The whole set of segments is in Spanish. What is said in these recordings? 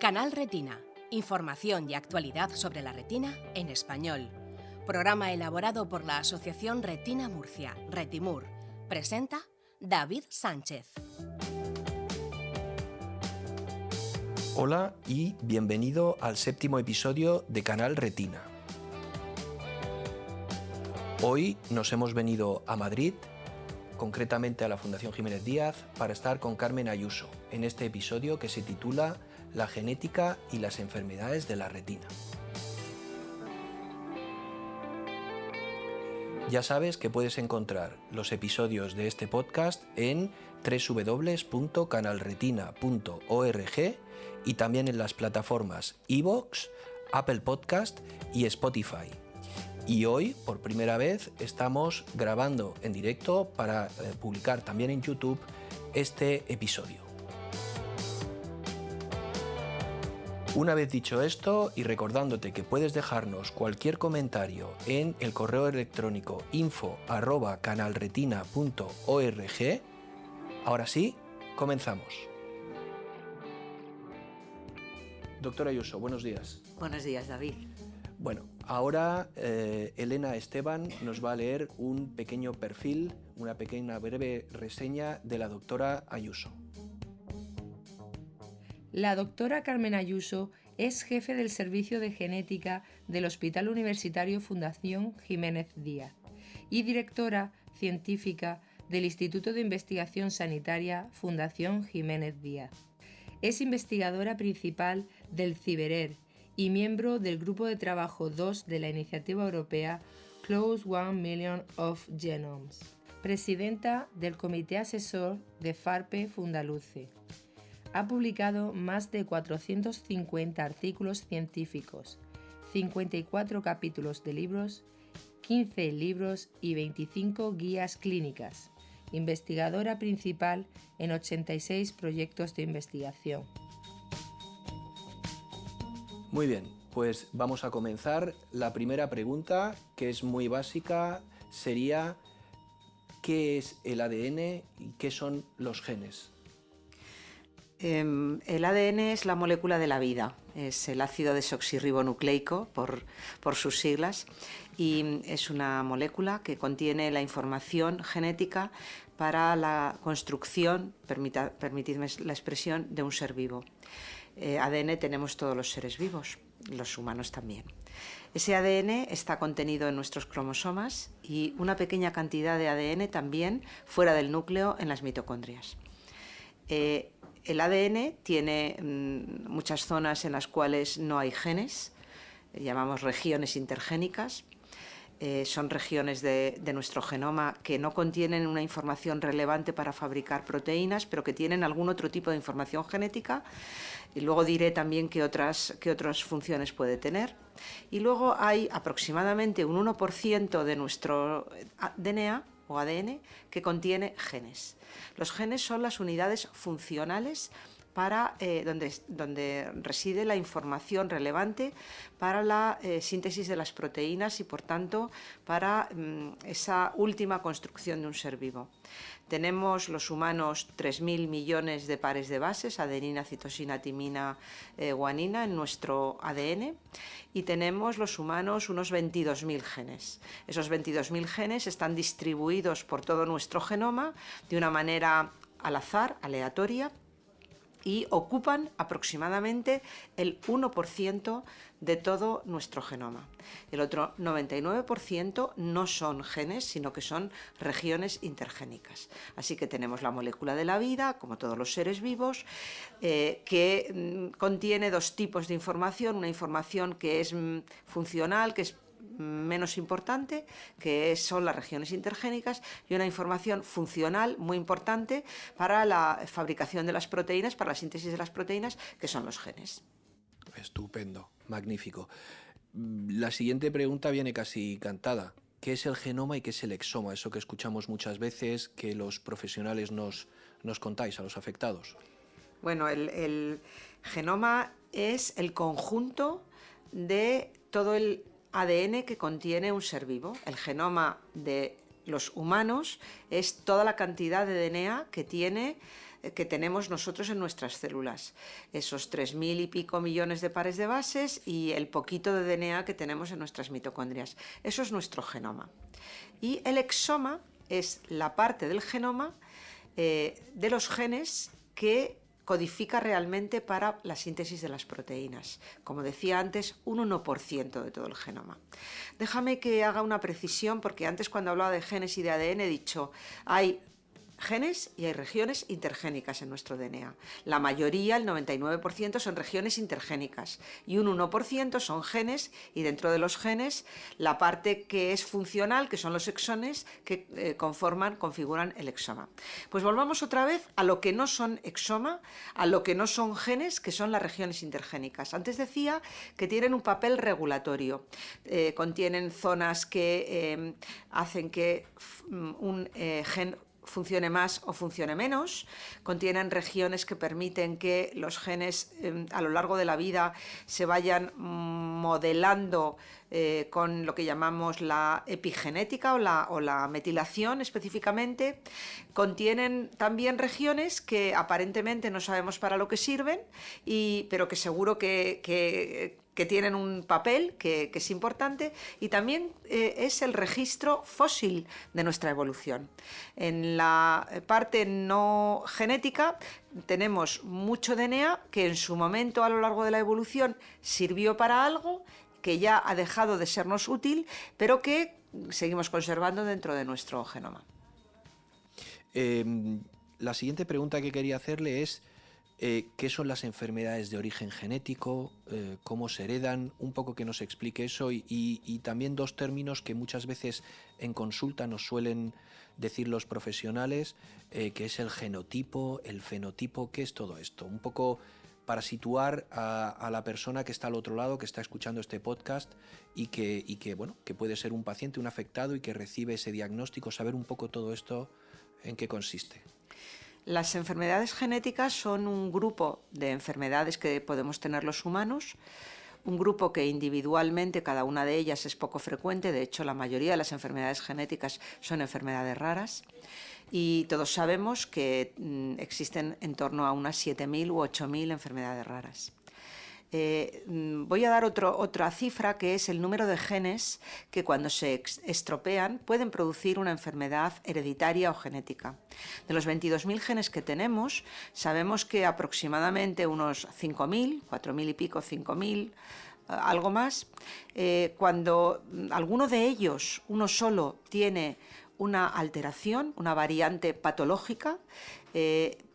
Canal Retina. Información y actualidad sobre la retina en español. Programa elaborado por la Asociación Retina Murcia, Retimur. Presenta David Sánchez. Hola y bienvenido al 7º episodio de Canal Retina. Hoy nos hemos venido a Madrid, concretamente a la Fundación Jiménez Díaz, para estar con Carmen Ayuso en este episodio que se titula La genética y las enfermedades de la retina. Ya sabes que puedes encontrar los episodios de este podcast en www.canalretina.org y también en las plataformas iVoox, Apple Podcast y Spotify. Y hoy, por primera vez, estamos grabando en directo para publicar también en YouTube este episodio. Una vez dicho esto y recordándote que puedes dejarnos cualquier comentario en el correo electrónico info@canalretina.org, ahora sí, comenzamos. Doctora Ayuso, buenos días. Buenos días, David. Bueno, ahora Elena Esteban nos va a leer un pequeño perfil, una pequeña breve reseña de la doctora Ayuso. La doctora Carmen Ayuso es jefe del Servicio de Genética del Hospital Universitario Fundación Jiménez Díaz y directora científica del Instituto de Investigación Sanitaria Fundación Jiménez Díaz. Es investigadora principal del CIBERER y miembro del Grupo de Trabajo 2 de la Iniciativa Europea Close 1 Million of Genomes, presidenta del Comité Asesor de FARPE Fundaluce. Ha publicado más de 450 artículos científicos, 54 capítulos de libros, 15 libros y 25 guías clínicas, investigadora principal en 86 proyectos de investigación. Muy bien, pues vamos a comenzar. La primera pregunta, que es muy básica, sería ¿qué es el ADN y qué son los genes? El ADN es la molécula de la vida, es el ácido desoxirribonucleico por sus siglas, y es una molécula que contiene la información genética para la construcción, permitidme la expresión, de un ser vivo. ADN tenemos todos los seres vivos, los humanos también. Ese ADN está contenido en nuestros cromosomas y una pequeña cantidad de ADN también fuera del núcleo en las mitocondrias. El ADN tiene muchas zonas en las cuales no hay genes, llamamos regiones intergénicas. Son regiones de nuestro genoma que no contienen una información relevante para fabricar proteínas, pero que tienen algún otro tipo de información genética. Y luego diré también qué otras funciones puede tener. Y luego hay aproximadamente un 1% de nuestro DNA o ADN que contiene genes. Los genes son las unidades funcionales para donde reside la información relevante para la síntesis de las proteínas y, por tanto, para esa última construcción de un ser vivo. Tenemos los humanos 3.000 millones de pares de bases, adenina, citosina, timina, guanina, en nuestro ADN, y tenemos los humanos unos 22.000 genes. Esos 22.000 genes están distribuidos por todo nuestro genoma de una manera al azar, aleatoria, y ocupan aproximadamente el 1% de todo nuestro genoma. El otro 99% no son genes, sino que son regiones intergénicas. Así que tenemos la molécula de la vida, como todos los seres vivos, que contiene dos tipos de información: una información que es funcional, que es menos importante, que son las regiones intergénicas, y una información funcional muy importante para la fabricación de las proteínas, para la síntesis de las proteínas, que son los genes. Estupendo, magnífico. La siguiente pregunta viene casi cantada. ¿Qué es el genoma y qué es el exoma? Eso que escuchamos muchas veces, que los profesionales nos contáis a los afectados. Bueno, el genoma es el conjunto de todo el ADN que contiene un ser vivo. El genoma de los humanos es toda la cantidad de DNA que tenemos nosotros en nuestras células. Esos 3.000 y pico millones de pares de bases y el poquito de DNA que tenemos en nuestras mitocondrias. Eso es nuestro genoma. Y el exoma es la parte del genoma de los genes que codifica realmente para la síntesis de las proteínas. Como decía antes, un 1% de todo el genoma. Déjame que haga una precisión, porque antes cuando hablaba de genes y de ADN he dicho, hay genes y hay regiones intergénicas en nuestro DNA. La mayoría, el 99%, son regiones intergénicas y un 1% son genes, y dentro de los genes la parte que es funcional, que son los exones, que configuran el exoma. Pues volvamos otra vez a lo que no son exoma, a lo que no son genes, que son las regiones intergénicas. Antes decía que tienen un papel regulatorio, contienen zonas que hacen que un gen funcione más o funcione menos, contienen regiones que permiten que los genes a lo largo de la vida se vayan modelando con lo que llamamos la epigenética o la metilación específicamente. Contienen también regiones que aparentemente no sabemos para lo que sirven, pero que seguro que tienen un papel que es importante, y también es el registro fósil de nuestra evolución. En la parte no genética tenemos mucho DNA que en su momento a lo largo de la evolución sirvió para algo, que ya ha dejado de sernos útil, pero que seguimos conservando dentro de nuestro genoma. La siguiente pregunta que quería hacerle es ¿qué son las enfermedades de origen genético? ¿Cómo se heredan? Un poco que nos explique eso, y también dos términos que muchas veces en consulta nos suelen decir los profesionales, que es el genotipo, el fenotipo. ¿Qué es todo esto? Un poco para situar a la persona que está al otro lado, que está escuchando este podcast y que puede ser un paciente, un afectado, y que recibe ese diagnóstico, saber un poco todo esto, en qué consiste. Las enfermedades genéticas son un grupo de enfermedades que podemos tener los humanos, un grupo que individualmente cada una de ellas es poco frecuente. De hecho, la mayoría de las enfermedades genéticas son enfermedades raras, y todos sabemos que existen en torno a unas 7.000 u 8.000 enfermedades raras. Voy a dar otra cifra, que es el número de genes que cuando se estropean pueden producir una enfermedad hereditaria o genética. De los 22.000 genes que tenemos, sabemos que aproximadamente unos 5.000, 4.000 y pico, 5.000, algo más, cuando alguno de ellos, uno solo, tiene una alteración, una variante patológica,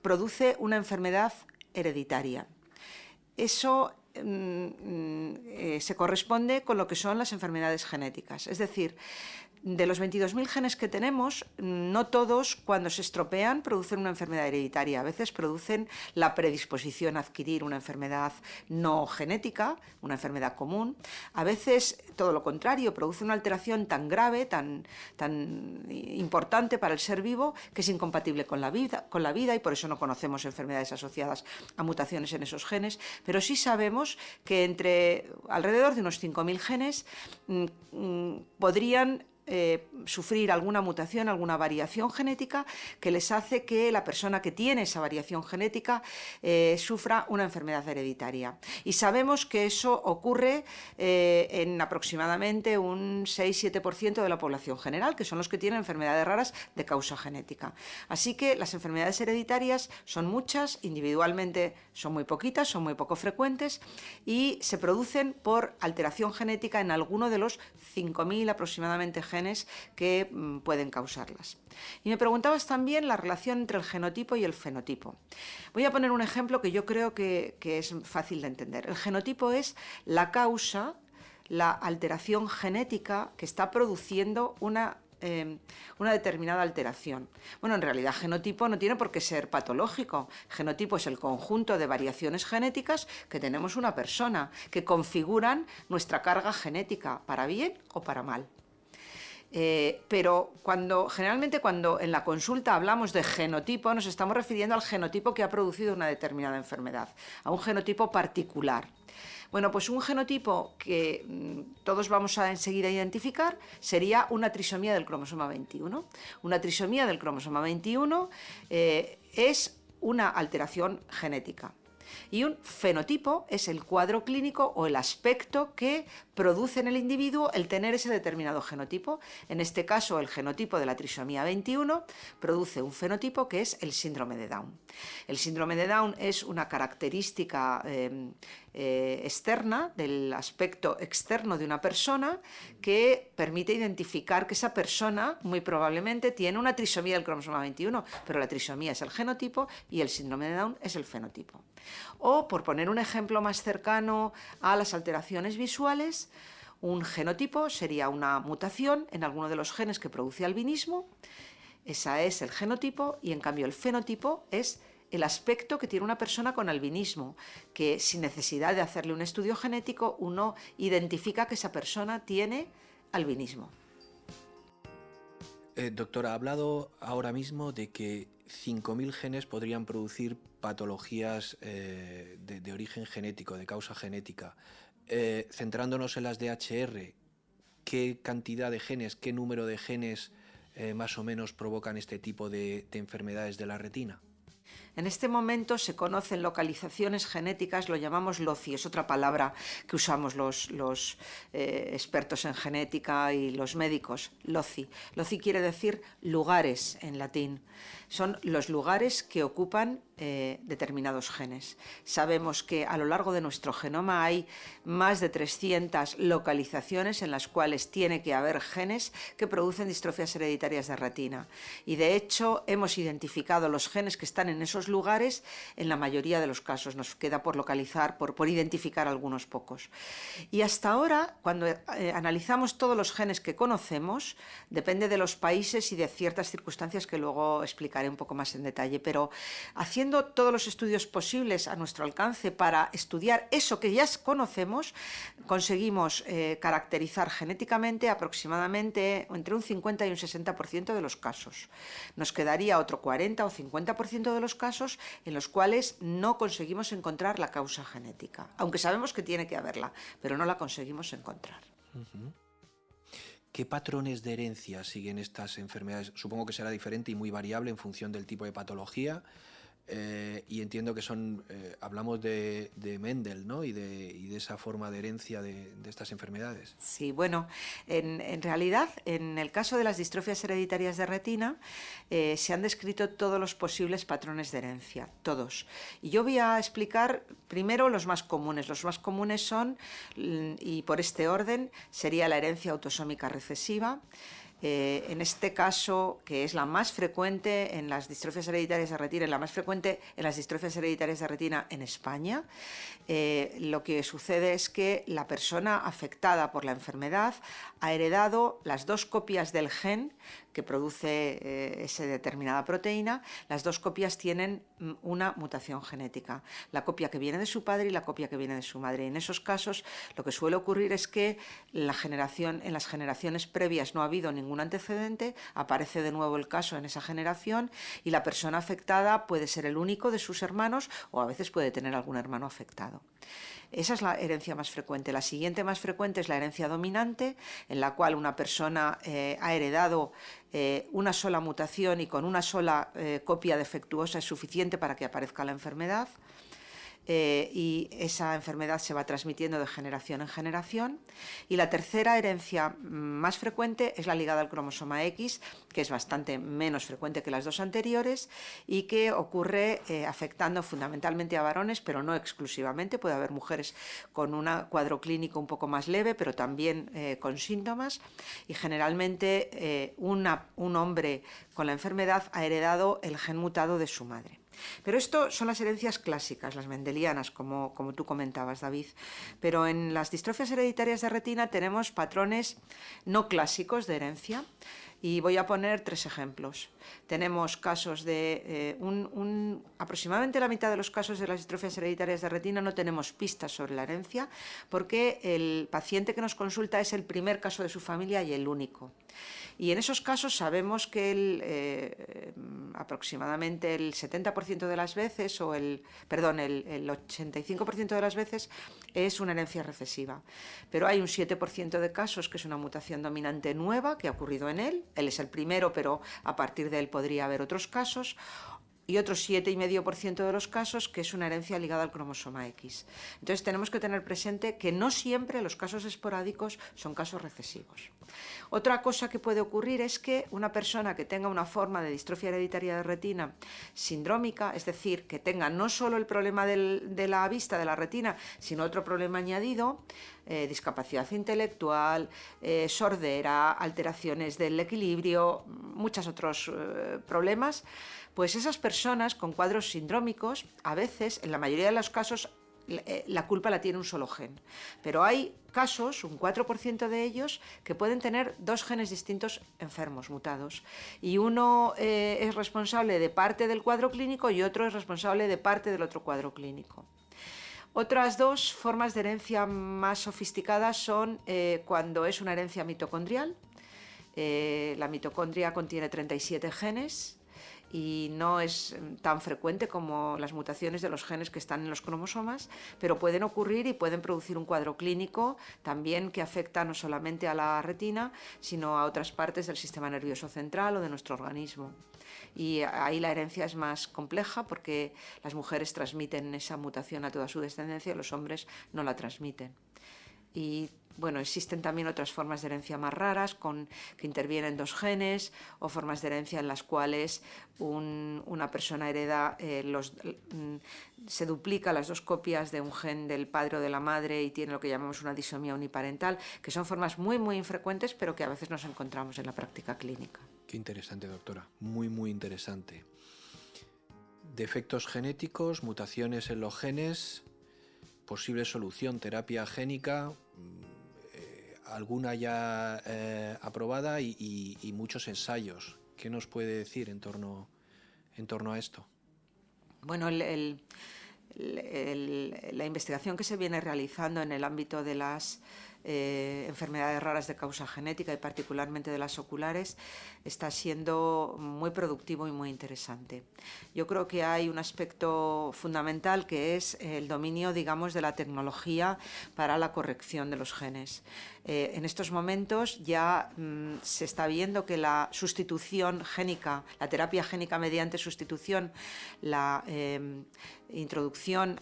produce una enfermedad hereditaria. Eso se corresponde con lo que son las enfermedades genéticas. Es decir, de los 22.000 genes que tenemos, no todos cuando se estropean producen una enfermedad hereditaria. A veces producen la predisposición a adquirir una enfermedad no genética, una enfermedad común. A veces, todo lo contrario, produce una alteración tan grave, tan importante para el ser vivo, que es incompatible con la vida, y por eso no conocemos enfermedades asociadas a mutaciones en esos genes. Pero sí sabemos que alrededor de unos 5.000 genes podrían sufrir alguna mutación, alguna variación genética que les hace que la persona que tiene esa variación genética sufra una enfermedad hereditaria. Y sabemos que eso ocurre en aproximadamente un 6-7% de la población general, que son los que tienen enfermedades raras de causa genética. Así que las enfermedades hereditarias son muchas, individualmente son muy poquitas, son muy poco frecuentes, y se producen por alteración genética en alguno de los 5.000 aproximadamente genes que pueden causarlas. Y me preguntabas también la relación entre el genotipo y el fenotipo. Voy a poner un ejemplo que yo creo que es fácil de entender. El genotipo es la causa, la alteración genética que está produciendo una determinada alteración. Bueno, en realidad genotipo no tiene por qué ser patológico. Genotipo es el conjunto de variaciones genéticas que tenemos una persona, que configuran nuestra carga genética, para bien o para mal. Pero generalmente cuando en la consulta hablamos de genotipo, nos estamos refiriendo al genotipo que ha producido una determinada enfermedad, a un genotipo particular. Bueno, pues un genotipo que todos vamos a enseguida identificar sería una trisomía del cromosoma 21. Una trisomía del cromosoma 21 es una alteración genética. Y un fenotipo es el cuadro clínico o el aspecto que produce en el individuo el tener ese determinado genotipo. En este caso, el genotipo de la trisomía 21 produce un fenotipo que es el síndrome de Down. El síndrome de Down es una característica externa, del aspecto externo de una persona, que permite identificar que esa persona muy probablemente tiene una trisomía del cromosoma 21, pero la trisomía es el genotipo y el síndrome de Down es el fenotipo. O, por poner un ejemplo más cercano a las alteraciones visuales, un genotipo sería una mutación en alguno de los genes que produce albinismo. Esa es el genotipo, y en cambio el fenotipo es el aspecto que tiene una persona con albinismo, que sin necesidad de hacerle un estudio genético uno identifica que esa persona tiene albinismo. Doctora, ha hablado ahora mismo de que 5.000 genes podrían producir patologías de origen genético, de causa genética. Centrándonos en las DHR, ¿qué cantidad de genes, qué número de genes más o menos provocan este tipo de enfermedades de la retina? En este momento se conocen localizaciones genéticas, lo llamamos LOCI, es otra palabra que usamos los expertos en genética y los médicos, LOCI. LOCI quiere decir lugares en latín. Son los lugares que ocupan determinados genes. Sabemos que a lo largo de nuestro genoma hay más de 300 localizaciones en las cuales tiene que haber genes que producen distrofias hereditarias de retina. Y de hecho hemos identificado los genes que están en esos lugares en la mayoría de los casos. Nos queda por localizar, por identificar algunos pocos. Y hasta ahora, cuando analizamos todos los genes que conocemos, depende de los países y de ciertas circunstancias que luego explicaré un poco más en detalle, pero haciendo todos los estudios posibles a nuestro alcance para estudiar eso que ya conocemos, conseguimos caracterizar genéticamente aproximadamente entre un 50 y un 60% de los casos. Nos quedaría otro 40 o 50% de los casos en los cuales no conseguimos encontrar la causa genética, aunque sabemos que tiene que haberla, pero no la conseguimos encontrar. Uh-huh. ¿Qué patrones de herencia siguen estas enfermedades? Supongo que será diferente y muy variable en función del tipo de patología. Y entiendo que hablamos de Mendel, ¿no? y de esa forma de herencia de estas enfermedades. Sí, bueno, en realidad, en el caso de las distrofias hereditarias de retina, se han descrito todos los posibles patrones de herencia, todos. Y yo voy a explicar primero los más comunes. Los más comunes son, y por este orden, sería la herencia autosómica recesiva. En este caso, que es la más frecuente en las distrofias hereditarias de retina, la más frecuente en las distrofias hereditarias de retina en España, lo que sucede es que la persona afectada por la enfermedad ha heredado las dos copias del gen que produce esa determinada proteína. Las dos copias tienen una mutación genética, la copia que viene de su padre y la copia que viene de su madre. En esos casos, lo que suele ocurrir es que en las generaciones previas no ha habido ningún antecedente, aparece de nuevo el caso en esa generación y la persona afectada puede ser el único de sus hermanos o a veces puede tener algún hermano afectado. Esa es la herencia más frecuente. La siguiente más frecuente es la herencia dominante, en la cual una persona ha heredado una sola mutación y con una sola copia defectuosa es suficiente para que aparezca la enfermedad. Y esa enfermedad se va transmitiendo de generación en generación. Y la tercera herencia más frecuente es la ligada al cromosoma X, que es bastante menos frecuente que las dos anteriores y que ocurre afectando fundamentalmente a varones, pero no exclusivamente. Puede haber mujeres con un cuadro clínico un poco más leve, pero también con síntomas. Y generalmente un hombre con la enfermedad ha heredado el gen mutado de su madre. Pero esto son las herencias clásicas, las mendelianas, como tú comentabas, David. Pero en las distrofias hereditarias de retina tenemos patrones no clásicos de herencia y voy a poner 3 ejemplos. tenemos casos de aproximadamente la mitad de los casos de las distrofias hereditarias de retina no tenemos pistas sobre la herencia, porque el paciente que nos consulta es el primer caso de su familia y el único. Y en esos casos sabemos que aproximadamente el 70% de las veces, el 85% de las veces es una herencia recesiva. Pero hay un 7% de casos que es una mutación dominante nueva que ha ocurrido en él. Él es el primero, pero a partir de él podría haber otros casos. Y otro 7,5% de los casos que es una herencia ligada al cromosoma X. Entonces tenemos que tener presente que no siempre los casos esporádicos son casos recesivos. Otra cosa que puede ocurrir es que una persona que tenga una forma de distrofia hereditaria de retina sindrómica, es decir, que tenga no solo el problema de la vista de la retina, sino otro problema añadido, discapacidad intelectual, sordera, alteraciones del equilibrio, muchos otros problemas, pues esas personas con cuadros sindrómicos, a veces, en la mayoría de los casos, la culpa la tiene un solo gen. Pero hay casos, un 4% de ellos, que pueden tener dos genes distintos enfermos, mutados. Y uno es responsable de parte del cuadro clínico y otro es responsable de parte del otro cuadro clínico. Otras dos formas de herencia más sofisticadas son cuando es una herencia mitocondrial. La mitocondria contiene 37 genes, y no es tan frecuente como las mutaciones de los genes que están en los cromosomas, pero pueden ocurrir y pueden producir un cuadro clínico también que afecta no solamente a la retina, sino a otras partes del sistema nervioso central o de nuestro organismo. Y ahí la herencia es más compleja porque las mujeres transmiten esa mutación a toda su descendencia y los hombres no la transmiten. Y bueno, existen también otras formas de herencia más raras que intervienen dos genes, o formas de herencia en las cuales una persona hereda, se duplica las dos copias de un gen del padre o de la madre y tiene lo que llamamos una disomía uniparental, que son formas muy, muy infrecuentes, pero que a veces nos encontramos en la práctica clínica. Qué interesante, doctora. Muy, muy interesante. Defectos genéticos, mutaciones en los genes, posible solución, terapia génica, alguna ya aprobada y muchos ensayos. ¿Qué nos puede decir en torno a esto? Bueno, la investigación que se viene realizando en el ámbito de las enfermedades raras de causa genética y particularmente de las oculares está siendo muy productivo y muy interesante. Yo creo que hay un aspecto fundamental que es el dominio, digamos, de la tecnología para la corrección de los genes. En estos momentos ya se está viendo que la sustitución génica, la terapia génica mediante sustitución, la introducción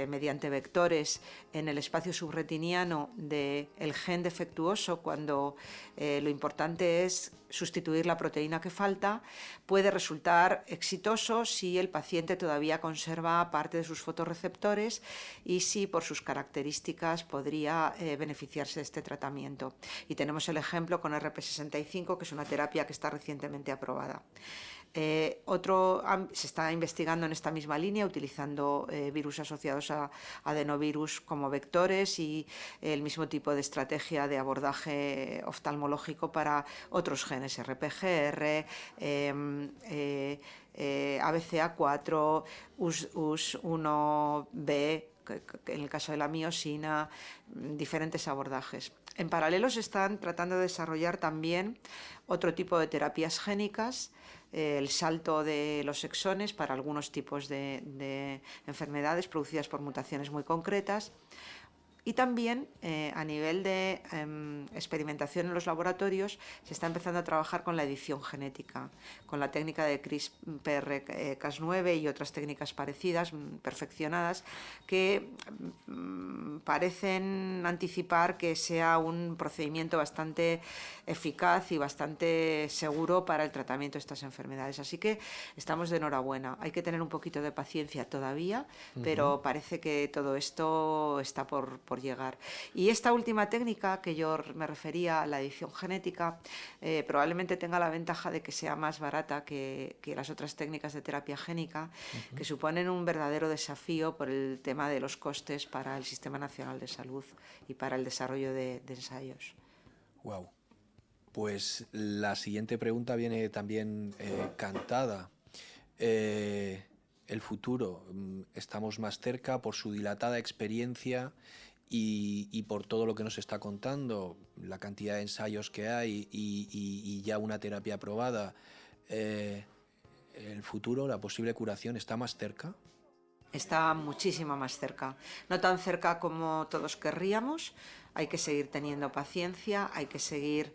mediante vectores en el espacio subretiniano del gen defectuoso, cuando lo importante es sustituir la proteína que falta, puede resultar exitoso si el paciente todavía conserva parte de sus fotorreceptores y si por sus características podría beneficiarse de este tratamiento. Y tenemos el ejemplo con RP65, que es una terapia que está recientemente aprobada. Se está investigando en esta misma línea utilizando virus asociados a adenovirus como vectores y el mismo tipo de estrategia de abordaje oftalmológico para otros genes, RPGR, ABCA4, US1B, en el caso de la miosina, diferentes abordajes. En paralelo se están tratando de desarrollar también otro tipo de terapias génicas, el salto de los exones para algunos tipos de enfermedades producidas por mutaciones muy concretas. Y también a nivel de experimentación en los laboratorios se está empezando a trabajar con la edición genética, con la técnica de CRISPR-Cas9 y otras técnicas parecidas, perfeccionadas, que parecen anticipar que sea un procedimiento bastante eficaz y bastante seguro para el tratamiento de estas enfermedades. Así que estamos de enhorabuena. Hay que tener un poquito de paciencia todavía, pero parece que todo esto está por llegar. Y esta última técnica que yo me refería, la edición genética, probablemente tenga la ventaja de que sea más barata que las otras técnicas de terapia génica, que suponen un verdadero desafío por el tema de los costes para el Sistema Nacional de Salud y para el desarrollo de ensayos. Wow. Pues la siguiente pregunta viene también cantada. El futuro, estamos más cerca por su dilatada experiencia y por todo lo que nos está contando, la cantidad de ensayos que hay y ya una terapia aprobada. ¿El futuro, la posible curación, está más cerca? Está muchísimo más cerca. No tan cerca como todos querríamos. Hay que seguir teniendo paciencia, hay que seguir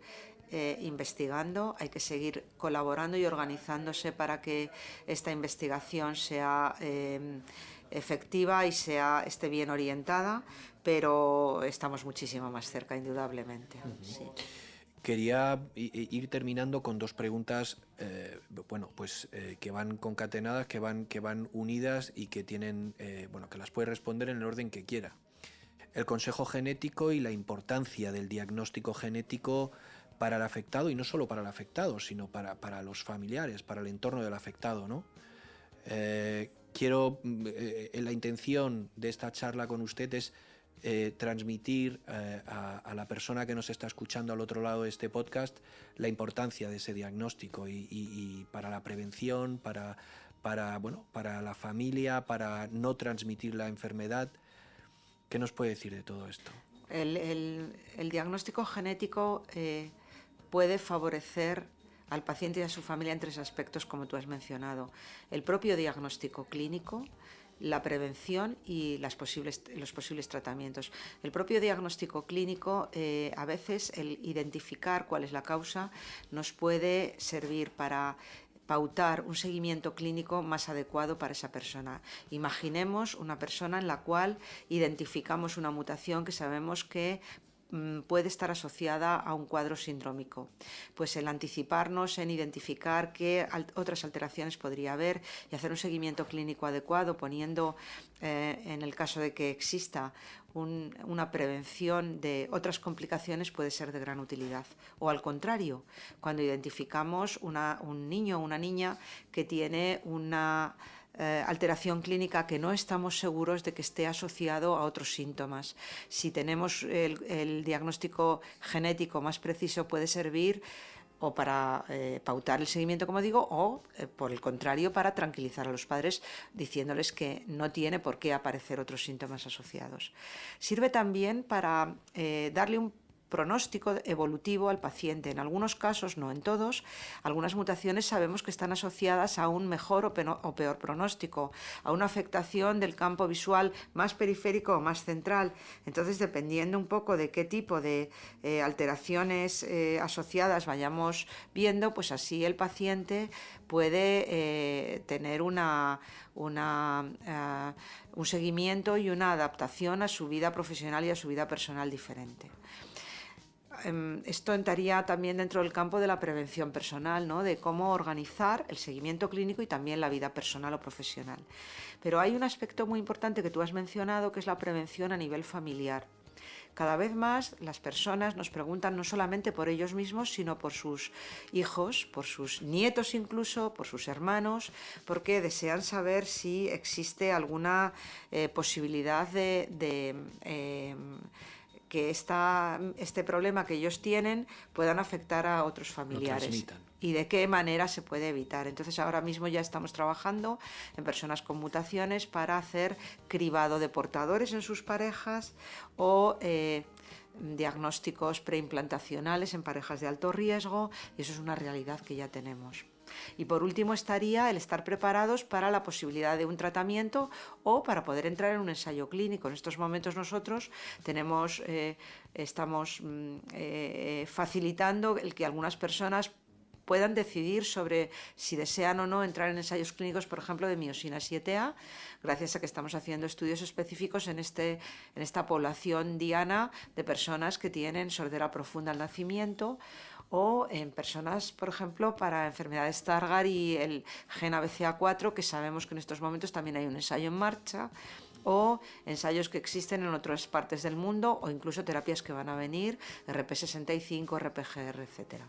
investigando, hay que seguir colaborando y organizándose para que esta investigación sea efectiva y esté bien orientada, pero estamos muchísimo más cerca, indudablemente. Sí. Quería ir terminando con dos preguntas, que van concatenadas, que van unidas y que tienen, que las puede responder en el orden que quiera. El consejo genético y la importancia del diagnóstico genético para el afectado, y no solo para el afectado, sino para los familiares, para el entorno del afectado, ¿no? La intención de esta charla con usted es transmitir a la persona que nos está escuchando al otro lado de este podcast la importancia de ese diagnóstico y para la prevención, para la familia, para no transmitir la enfermedad. ¿Qué nos puede decir de todo esto? El diagnóstico genético puede favorecer al paciente y a su familia en tres aspectos, como tú has mencionado. El propio diagnóstico clínico, la prevención y los posibles tratamientos. El propio diagnóstico clínico, a veces el identificar cuál es la causa nos puede servir para pautar un seguimiento clínico más adecuado para esa persona. Imaginemos una persona en la cual identificamos una mutación que sabemos que puede estar asociada a un cuadro sindrómico. Pues el anticiparnos en identificar qué otras alteraciones podría haber y hacer un seguimiento clínico adecuado, poniendo, en el caso de que exista una prevención de otras complicaciones, puede ser de gran utilidad. O al contrario, cuando identificamos un niño o una niña que tiene una alteración clínica que no estamos seguros de que esté asociado a otros síntomas. Si tenemos el diagnóstico genético más preciso, puede servir o para pautar el seguimiento, como digo, o por el contrario, para tranquilizar a los padres diciéndoles que no tiene por qué aparecer otros síntomas asociados. Sirve también para darle un pronóstico evolutivo al paciente. En algunos casos, no en todos, algunas mutaciones sabemos que están asociadas a un mejor o peor pronóstico, a una afectación del campo visual más periférico o más central. Entonces, dependiendo un poco de qué tipo de alteraciones asociadas vayamos viendo, pues así el paciente puede tener un seguimiento y una adaptación a su vida profesional y a su vida personal diferente. Esto entraría también dentro del campo de la prevención personal, ¿no? De cómo organizar el seguimiento clínico y también la vida personal o profesional. Pero hay un aspecto muy importante que tú has mencionado, que es la prevención a nivel familiar. Cada vez más las personas nos preguntan no solamente por ellos mismos, sino por sus hijos, por sus nietos incluso, por sus hermanos, porque desean saber si existe alguna posibilidad de que este problema que ellos tienen puedan afectar a otros familiares y de qué manera se puede evitar. Entonces ahora mismo ya estamos trabajando en personas con mutaciones para hacer cribado de portadores en sus parejas o diagnósticos preimplantacionales en parejas de alto riesgo, y eso es una realidad que ya tenemos. Y por último estaría el estar preparados para la posibilidad de un tratamiento o para poder entrar en un ensayo clínico. En estos momentos nosotros estamos facilitando el que algunas personas puedan decidir sobre si desean o no entrar en ensayos clínicos, por ejemplo, de miosina 7A, gracias a que estamos haciendo estudios específicos en esta población diana de personas que tienen sordera profunda al nacimiento, o en personas, por ejemplo, para enfermedades Stargardt y el gen ABCA4, que sabemos que en estos momentos también hay un ensayo en marcha, o ensayos que existen en otras partes del mundo, o incluso terapias que van a venir, RP65, RPGR, etcétera.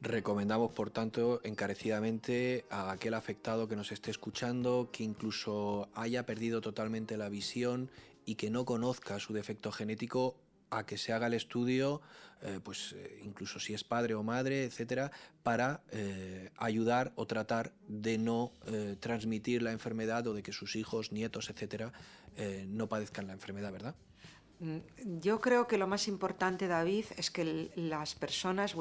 Recomendamos, por tanto, encarecidamente a aquel afectado que nos esté escuchando, que incluso haya perdido totalmente la visión y que no conozca su defecto genético, a que se haga el estudio, incluso si es padre o madre, etcétera, para ayudar o tratar de no transmitir la enfermedad o de que sus hijos, nietos, etcétera, no padezcan la enfermedad, ¿verdad? Yo creo que lo más importante, David, es que las personas,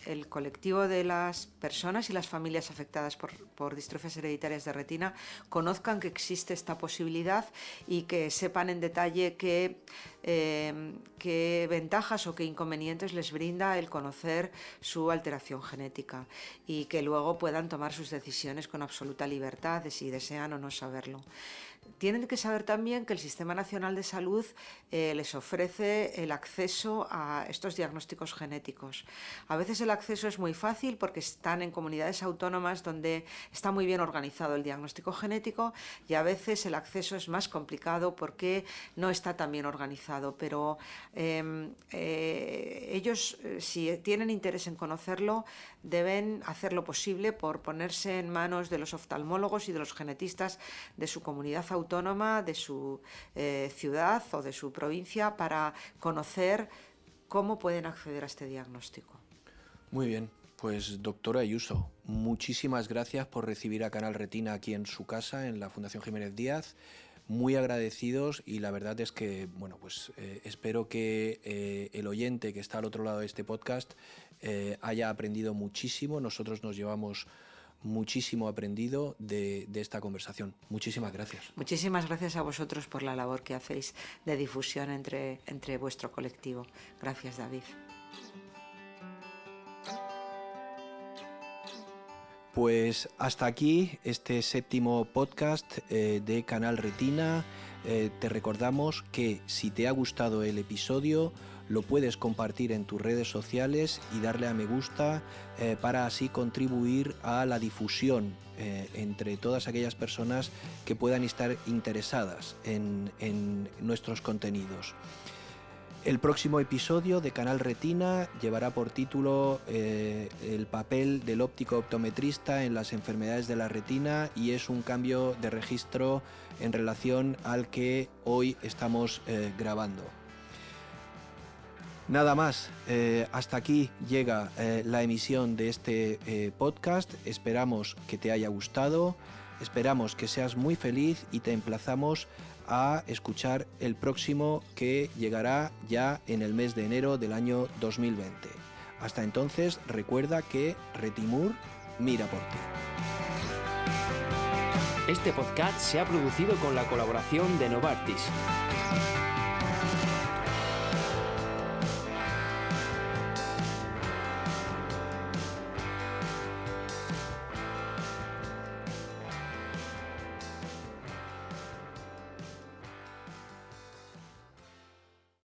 el colectivo de las personas y las familias afectadas por distrofias hereditarias de retina conozcan que existe esta posibilidad y que sepan en detalle qué ventajas o qué inconvenientes les brinda el conocer su alteración genética y que luego puedan tomar sus decisiones con absoluta libertad de si desean o no saberlo. Tienen que saber también que el Sistema Nacional de Salud les ofrece el acceso a estos diagnósticos genéticos. A veces el acceso es muy fácil porque están en comunidades autónomas donde está muy bien organizado el diagnóstico genético, y a veces el acceso es más complicado porque no está tan bien organizado. Pero ellos, si tienen interés en conocerlo, deben hacer lo posible por ponerse en manos de los oftalmólogos y de los genetistas de su comunidad autónoma, de su ciudad o de su provincia, para conocer cómo pueden acceder a este diagnóstico. Muy bien, pues doctora Ayuso, muchísimas gracias por recibir a Canal Retina aquí en su casa, en la Fundación Jiménez Díaz. Muy agradecidos, y la verdad es que espero que el oyente que está al otro lado de este podcast haya aprendido muchísimo. Nosotros nos llevamos muchísimo aprendido de esta conversación. Muchísimas gracias. Muchísimas gracias a vosotros por la labor que hacéis de difusión entre vuestro colectivo. Gracias, David. Pues hasta aquí este 7º podcast de Canal Retina. Te recordamos que si te ha gustado el episodio, lo puedes compartir en tus redes sociales y darle a me gusta para así contribuir a la difusión entre todas aquellas personas que puedan estar interesadas en nuestros contenidos. El próximo episodio de Canal Retina llevará por título el papel del óptico optometrista en las enfermedades de la retina, y es un cambio de registro en relación al que hoy estamos grabando. Nada más, hasta aquí llega la emisión de este podcast. Esperamos que te haya gustado, esperamos que seas muy feliz y te emplazamos a escuchar el próximo, que llegará ya en el mes de enero del año 2020. Hasta entonces, recuerda que Retimur mira por ti. Este podcast se ha producido con la colaboración de Novartis.